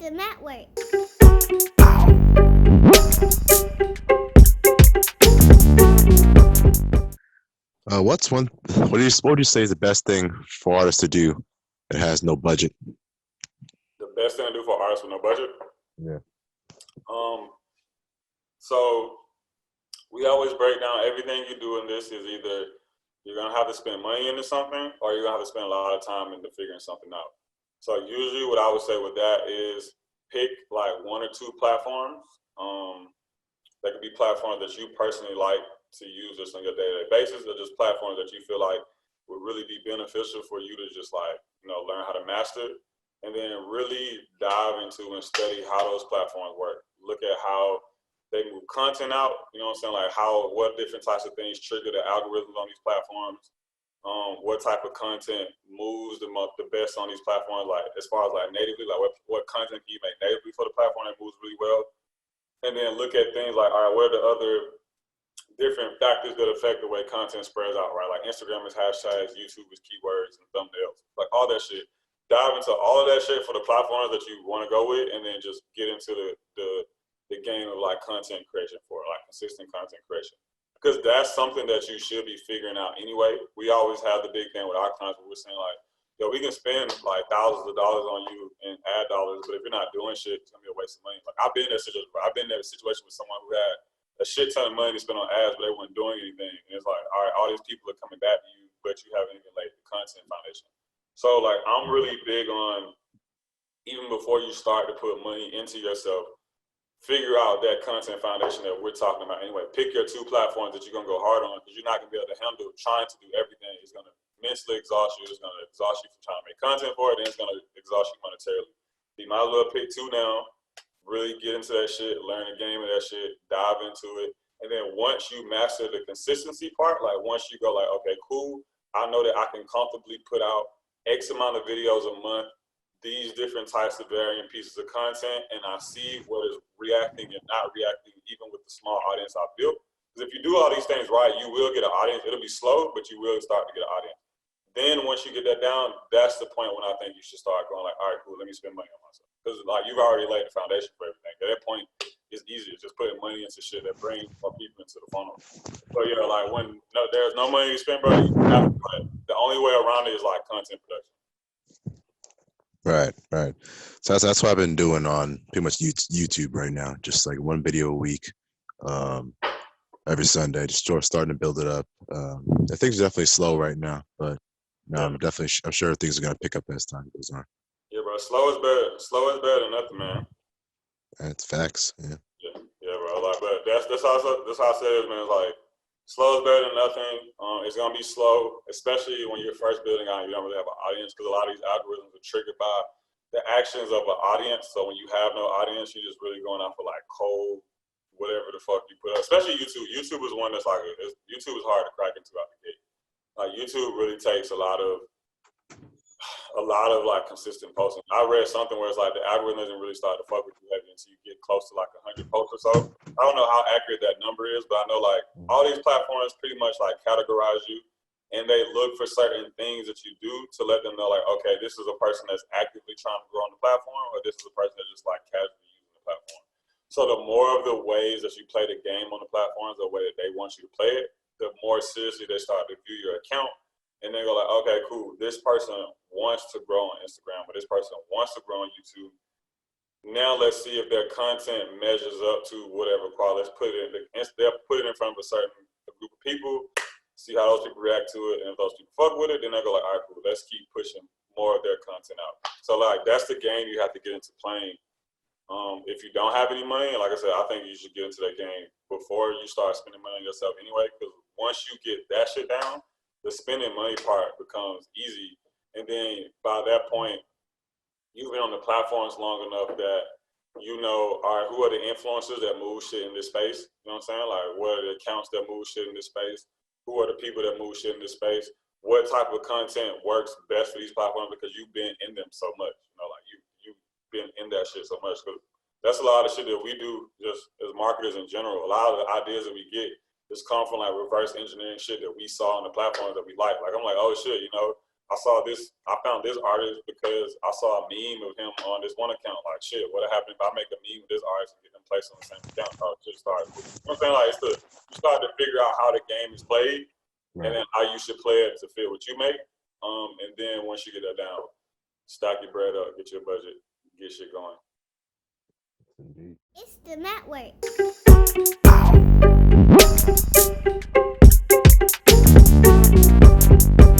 the network. What would you say is the best thing for artists to do that has no budget? The best thing to do for artists with no budget. Yeah. So we always break down everything you do in this is either you're gonna have to spend money into something or you're gonna have to spend a lot of time into figuring something out. So usually what I would say with that is pick like one or two platforms. That could be platforms that you personally like to use just on your day-to-day basis, or just platforms that you feel like would really be beneficial for you to just like, learn how to master, and then really dive into and study how those platforms work. Look at how they move content out, you know what I'm saying? Like what different types of things trigger the algorithms on these platforms. What type of content moves the best on these platforms, like as far as like natively, like what content can you make natively for the platform that moves really well? And then look at things like, all right, what are the other different factors that affect the way content spreads out, right? Like Instagram is hashtags, YouTube is keywords and thumbnails, like all that shit. Dive into all of that shit for the platforms that you want to go with, and then just get into the game of like content creation for like consistent content creation. Because that's something that you should be figuring out anyway. We always have the big thing with our clients where we're saying like, yo, we can spend like thousands of dollars on you and ad dollars, but if you're not doing shit, it's gonna be a waste of money. Like I've been in that situation with someone who had a shit ton of money to spend on ads, but they weren't doing anything. And it's like, all right, all these people are coming back to you, but you haven't even laid the content foundation. So like, I'm really big on, even before you start to put money into yourself, figure out that content foundation that we're talking about anyway. Pick your two platforms that you're gonna go hard on, because you're not gonna be able to handle trying to do everything. It's gonna mentally exhaust you. It's gonna exhaust you from trying to make content for it, and it's gonna exhaust you monetarily. You might as well pick two now, really get into that shit, learn the game of that shit, dive into it. And then once you master the consistency part, like once you go like, okay, cool, I know that I can comfortably put out X amount of videos a month, these different types of varying pieces of content, and I see what is reacting and not reacting, even with the small audience I built. Because if you do all these things right, you will get an audience. It'll be slow, but you will start to get an audience. Then once you get that down, that's the point when I think you should start going like, all right, cool, let me spend money on myself. Because like you've already laid the foundation for everything. At that point, it's easier just putting money into shit that brings more people into the funnel. So yeah, like when there's no money to spend, bro, the only way around it is like content production. Right. So that's what I've been doing on pretty much YouTube right now. Just like one video a week, every Sunday. Just starting to build it up. Things are definitely slow right now, but I'm sure things are gonna pick up as time goes on. Yeah, bro. Slow is better. Slow is better than nothing, man. That's facts. Yeah, bro. Like, but that's how I say it, man. It's like slow is better than nothing. It's gonna be slow, especially when you're first building out. You don't really have an audience, because a lot of these algorithms are triggered by the actions of an audience. So when you have no audience, you're just really going off of like cold, whatever the fuck you put up. Especially YouTube. YouTube is one that's like YouTube is hard to crack into out the gate. Like YouTube really takes a lot of like consistent posting. I read something where it's like the algorithm doesn't really start to fuck with you heavy until you get close to like 100 posts or so. I don't know how accurate that number is, but I know like all these platforms pretty much like categorize you, and they look for certain things that you do to let them know like, okay, this is a person that's actively trying to grow on the platform, or this is a person that's just like casually using the platform. So the more of the ways that you play the game on the platforms, the way that they want you to play it, the more seriously they start to view your account. And they go like, okay, cool, this person wants to grow on Instagram, or this person wants to grow on YouTube. Now let's see if their content measures up to whatever quality. They'll put it in front of a certain group of people, see how those people react to it, and if those people fuck with it, then they go like, all right, cool, let's keep pushing more of their content out. So like that's the game you have to get into playing. If you don't have any money, like I said, I think you should get into that game before you start spending money on yourself anyway, because once you get that shit down, the spending money part becomes easy. And then by that point, you've been on the platforms long enough that you know, all right, who are the influencers that move shit in this space? You know what I'm saying? Like, what are the accounts that move shit in this space? Who are the people that move shit in this space? What type of content works best for these platforms? Because you've been in them so much. You know, like you've been in that shit so much. Because that's a lot of shit that we do just as marketers in general. A lot of the ideas that we get just come from like reverse engineering shit that we saw on the platforms that we like. Like I'm like, oh shit, you know, I found this artist because I saw a meme of him on this one account. Like, shit, what happened if I make a meme with this artist and get them placed on the same account? I just started, you know what I'm saying? Like, you start to figure out how the game is played, and then how you should play it to fit what you make. And then once you get that down, stack your bread up, get your budget, get shit going. Indeed. It's the network.